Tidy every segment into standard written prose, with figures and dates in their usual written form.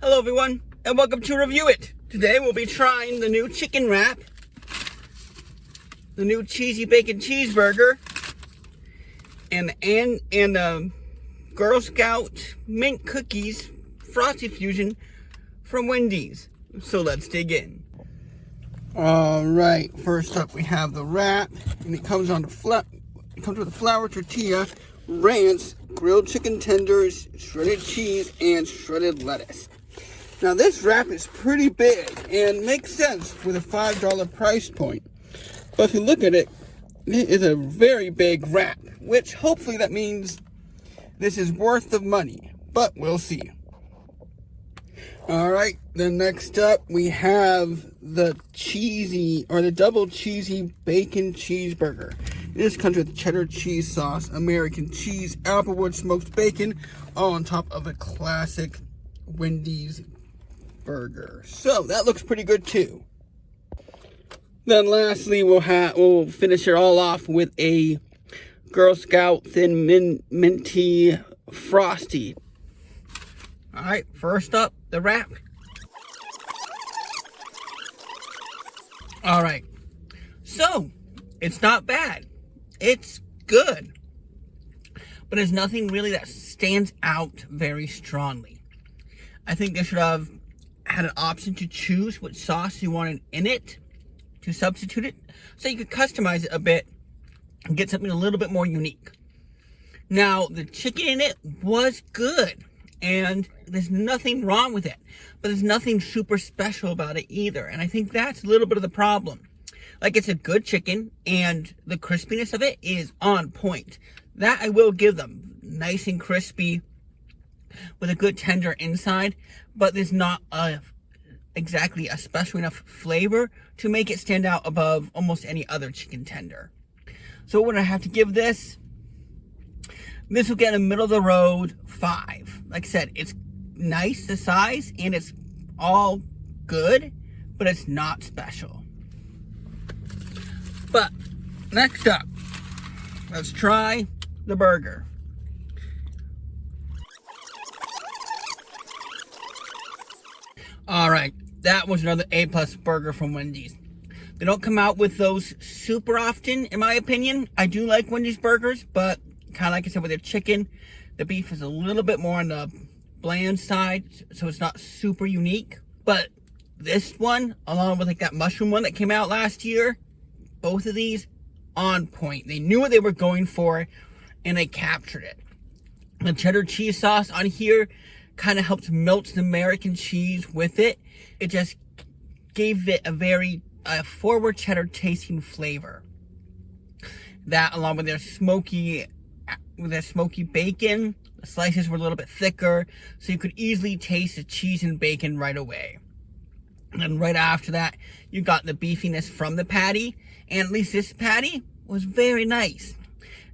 Hello everyone, and welcome to Review It. Today we'll be trying the new chicken wrap, the new cheesy bacon cheeseburger, and the Girl Scout mint cookies Frosty fusion from Wendy's. So let's dig in. Alright, first up we have the wrap, and it comes with a flour tortilla, ranch, grilled chicken tenders, shredded cheese, and shredded lettuce. Now this wrap is pretty big and makes sense with a $5 price point. But if you look at it, it is a very big wrap, which hopefully that means this is worth the money, but we'll see. Alright, then next up we have the double cheesy bacon cheeseburger. This comes with cheddar cheese sauce, American cheese, applewood smoked bacon, all on top of a classic Wendy's burger. So that looks pretty good too. Then lastly, we'll finish it all off with a Girl Scout thin minty Frosty. All right, first up, the wrap. All right, so it's not bad. It's good, but there's nothing really that stands out very strongly. I think they should have had an option to choose what sauce you wanted in it to substitute it, so you could customize it a bit and get something a little bit more unique. Now, the chicken in it was good, and there's nothing wrong with it, but there's nothing super special about it either, and I think that's a little bit of the problem. Like, it's a good chicken, and the crispiness of it is on point. That I will give them. Nice and crispy, with a good tender inside, but there's not exactly a special enough flavor to make it stand out above almost any other chicken tender. So what I have to give this? This will get a middle of the road 5. Like I said, it's nice, the size, and it's all good, but it's not special. But next up, let's try the burger. Alright, that was another A+ burger from Wendy's. They don't come out with those super often, in my opinion. I do like Wendy's burgers, but kind of like I said with their chicken, the beef is a little bit more on the bland side, so it's not super unique. But this one, along with like that mushroom one that came out last year, both of these, on point. They knew what they were going for, and they captured it. The cheddar cheese sauce on here kind of helped melt the American cheese with it. It just gave it a very forward cheddar tasting flavor. That, along with their smoky bacon, the slices were a little bit thicker, so you could easily taste the cheese and bacon right away. And then right after that, you got the beefiness from the patty, and at least this patty was very nice.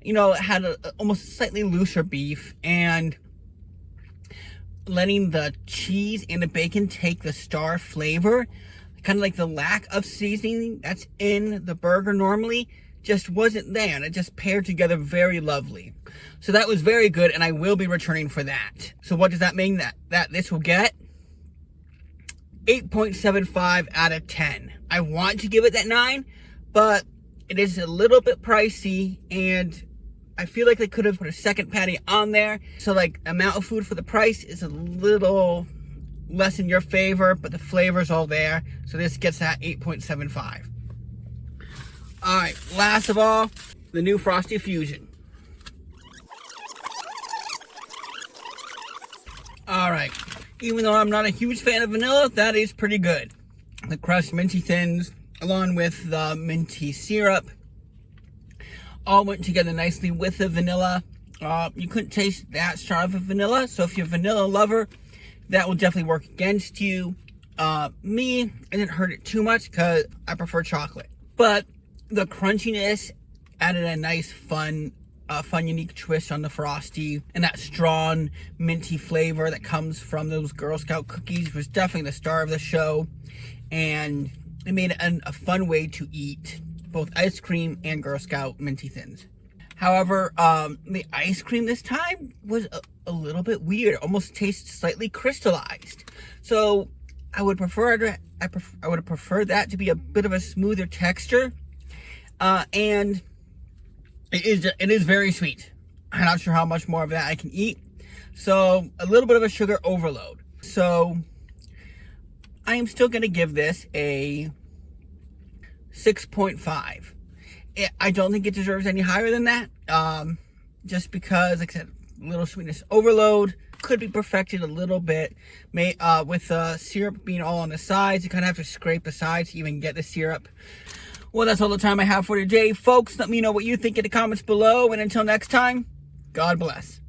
You know, it had almost slightly looser beef, and letting the cheese and the bacon take the star flavor, kind of like the lack of seasoning that's in the burger normally, just wasn't there, and it just paired together very lovely. So that was very good, and I will be returning for that. So what does that mean? That this will get 8.75 out of 10. I want to give it that 9, but it is a little bit pricey, and I feel like they could have put a second patty on there. So like, amount of food for the price is a little less in your favor, but the flavor's all there. So this gets that 8.75. Alright, last of all, the new Frosty Fusion. Alright, even though I'm not a huge fan of vanilla, that is pretty good. The crushed minty thins, along with the minty syrup, all went together nicely with the vanilla. You couldn't taste that strong of a vanilla, so if you're a vanilla lover, that will definitely work against you. Me, I didn't hurt it too much because I prefer chocolate. But the crunchiness added a nice, fun, unique twist on the Frosty, and that strong, minty flavor that comes from those Girl Scout cookies was definitely the star of the show, and it made it a fun way to eat both ice cream and Girl Scout minty thins. However, the ice cream this time was a little bit weird. It almost tastes slightly crystallized. So I would I would prefer that to be a bit of a smoother texture, and it is very sweet. I'm not sure how much more of that I can eat, so a little bit of a sugar overload. So I am still going to give this a 6.5. I don't think it deserves any higher than that, just because, like I said, a little sweetness overload. Could be perfected a little bit. With syrup being all on the sides, you kind of have to scrape the sides to even get the syrup. Well, that's all the time I have for today, folks. Let me know what you think in the comments below, and until next time, God bless.